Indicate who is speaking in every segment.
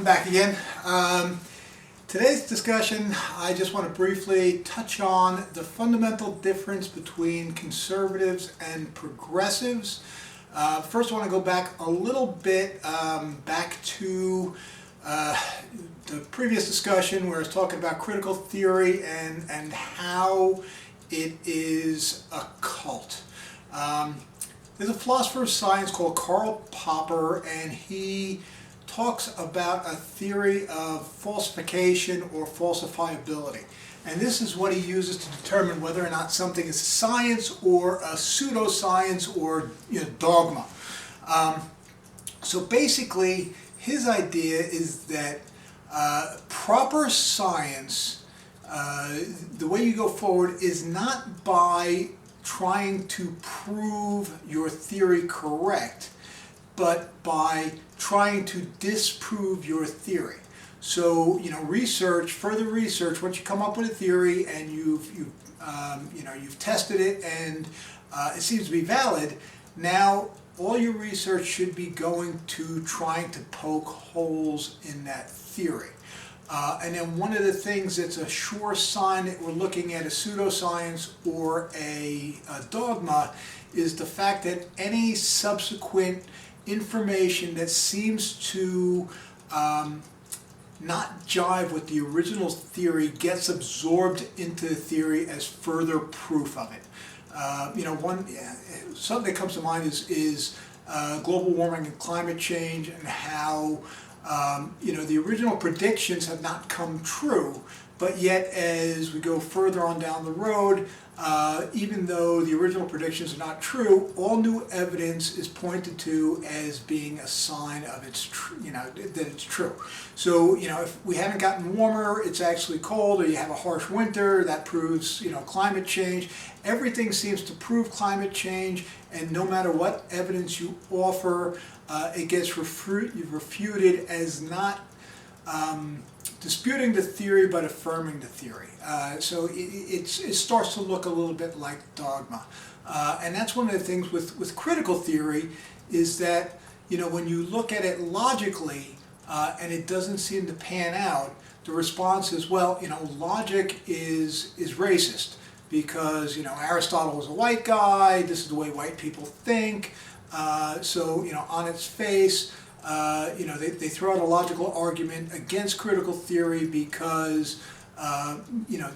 Speaker 1: I'm back again. Today's discussion, I just want to briefly touch on the fundamental difference between conservatives and progressives. First, I want to go back a little bit, back to the previous discussion where I was talking about critical theory and how it is a cult. There's a philosopher of science called Karl Popper, and he talks about a theory of falsification or falsifiability. And this is what he uses to determine whether or not something is science or a pseudoscience or dogma. So basically, his idea is that proper science, the way you go forward, is not by trying to prove your theory correct, but by trying to disprove your theory. So, further research, once you come up with a theory and you've tested it and it seems to be valid, now all your research should be going to trying to poke holes in that theory. And then one of the things that's a sure sign that we're looking at a pseudoscience or a dogma is the fact that any subsequent information that seems to not jive with the original theory gets absorbed into the theory as further proof of it. Something that comes to mind is global warming and climate change, and how the original predictions have not come true, but yet as we go further on down the road, even though the original predictions are not true, all new evidence is pointed to as being a sign of that it's true. So, if we haven't gotten warmer, it's actually cold, or you have a harsh winter, that proves, climate change. Everything seems to prove climate change, and no matter what evidence you offer, it gets refuted as not disputing the theory but affirming the theory. So it starts to look a little bit like dogma. And that's one of the things with critical theory is that, when you look at it logically and it doesn't seem to pan out, the response is, well, logic is racist because, Aristotle was a white guy, this is the way white people think. So, on its face, they throw out a logical argument against critical theory because,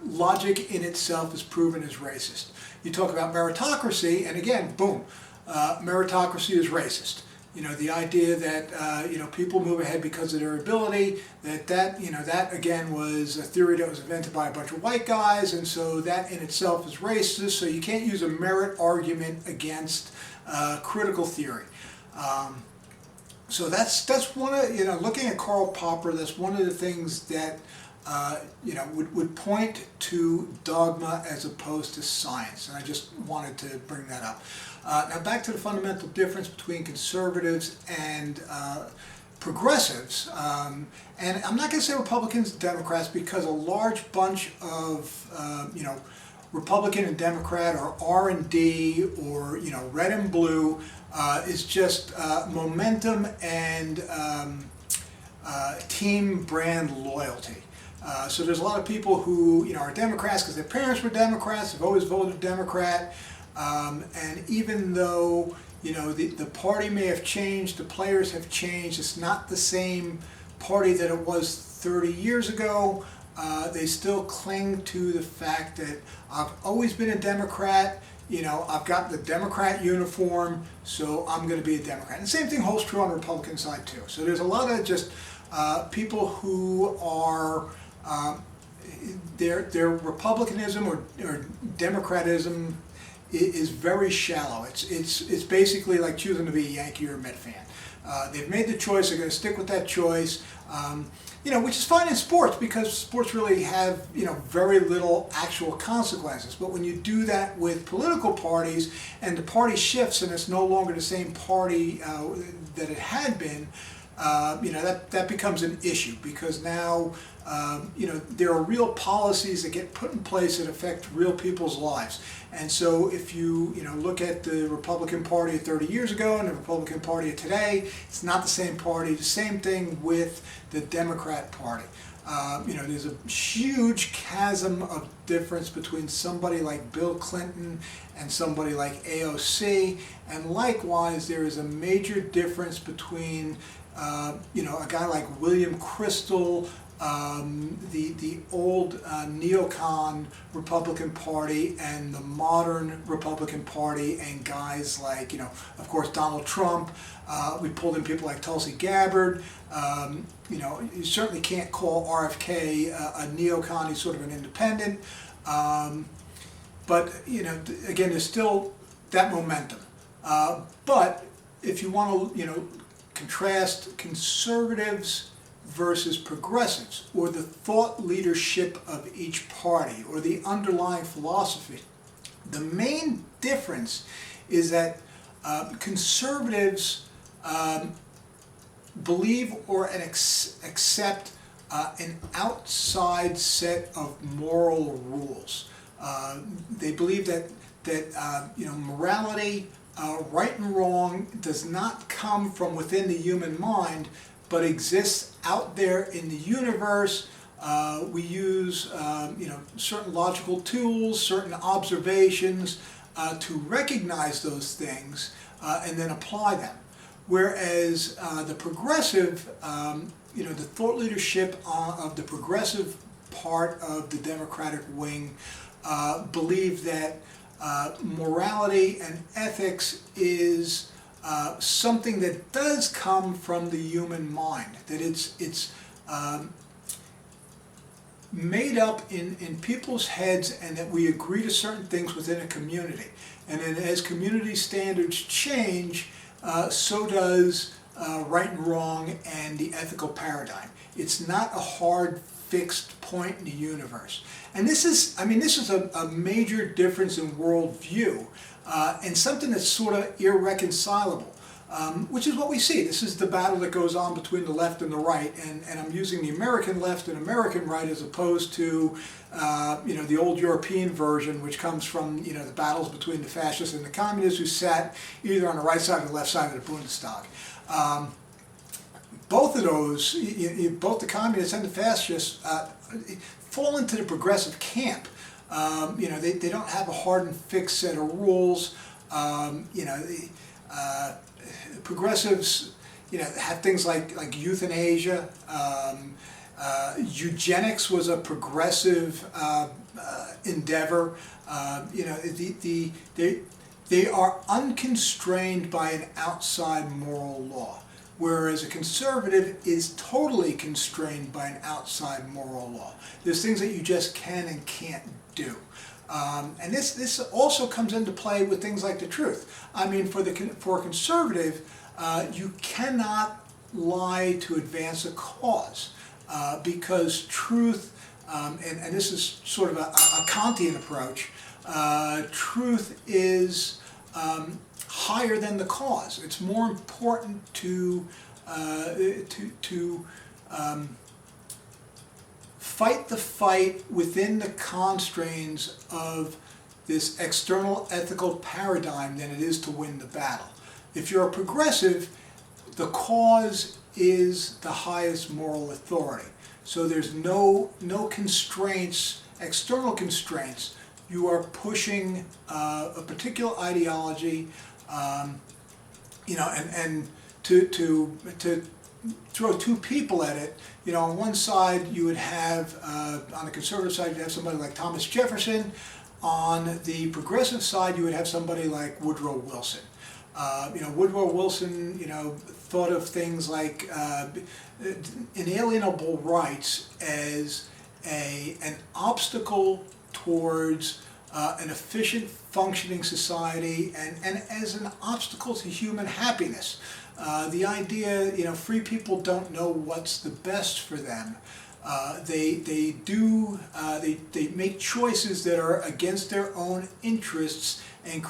Speaker 1: logic in itself is proven as racist. You talk about meritocracy, and again, boom, meritocracy is racist. The idea that, people move ahead because of their ability, that again was a theory that was invented by a bunch of white guys, and so that in itself is racist, so you can't use a merit argument against critical theory. So that's one of, looking at Karl Popper, that's one of the things that, would point to dogma as opposed to science. And I just wanted to bring that up. Now back to the fundamental difference between conservatives and progressives. And I'm not going to say Republicans and Democrats because a large bunch of, Republican and Democrat or R&D or, red and blue is just momentum and team brand loyalty. So there's a lot of people who are Democrats because their parents were Democrats, have always voted Democrat, and even though the party may have changed, the players have changed, it's not the same party that it was 30 years ago. They still cling to the fact that I've always been a Democrat. I've got the Democrat uniform, so I'm going to be a Democrat. And the same thing holds true on the Republican side too. So there's a lot of just people who are their Republicanism or Democratism is very shallow. It's basically like choosing to be a Yankee or a Met fan. They've made the choice. They're going to stick with that choice. Which is fine in sports because sports really have, very little actual consequences. But when you do that with political parties and the party shifts and it's no longer the same party that it had been, that becomes an issue because now there are real policies that get put in place that affect real people's lives. And so if you look at the Republican Party of 30 years ago and the Republican Party of today, it's not the same party. The same thing with the Democrat Party. There's a huge chasm of difference between somebody like Bill Clinton and somebody like AOC, and likewise there is a major difference between a guy like William Kristol, the old neocon Republican Party, and the modern Republican Party, and guys like, of course, Donald Trump. We pulled in people like Tulsi Gabbard. You certainly can't call RFK a neocon. He's sort of an independent. But, again, there's still that momentum. But if you want to, contrast conservatives versus progressives, or the thought leadership of each party, or the underlying philosophy, the main difference is that conservatives believe or accept an outside set of moral rules. They believe that morality, right and wrong, does not come from within the human mind, but exists out there in the universe. We use certain logical tools, certain observations to recognize those things and then apply them. Whereas the progressive, the thought leadership of the progressive part of the Democratic wing believe that morality and ethics is something that does come from the human mind, that it's made up in people's heads, and that we agree to certain things within a community. And then as community standards change, so does right and wrong and the ethical paradigm. It's not a hard, fixed point in the universe. And this is a major difference in worldview, and something that's sort of irreconcilable, which is what we see. This is the battle that goes on between the left and the right, and I'm using the American left and American right as opposed to the old European version, which comes from the battles between the fascists and the communists, who sat either on the right side or the left side of the Bundestag. Both of those, both the communists and the fascists, fall into the progressive camp. They don't have a hard and fixed set of rules. Progressives, have things like euthanasia. Eugenics was a progressive endeavor. They are unconstrained by an outside moral law, whereas a conservative is totally constrained by an outside moral law. There's things that you just can and can't do. And this also comes into play with things like the truth. I mean, for a conservative, you cannot lie to advance a cause, because truth, and this is sort of a Kantian approach, truth is higher than the cause. It's more important to fight the fight within the constraints of this external ethical paradigm than it is to win the battle. If you're a progressive, the cause is the highest moral authority. So there's no constraints, external constraints. You are pushing a particular ideology, and to throw two people at it. On one side you would have, on the conservative side, you'd have somebody like Thomas Jefferson. On the progressive side, you would have somebody like Woodrow Wilson. Woodrow Wilson, thought of things like inalienable rights as an obstacle towards an efficient, functioning society, and as an obstacle to human happiness. The idea, free people don't know what's the best for them. They make choices that are against their own interests and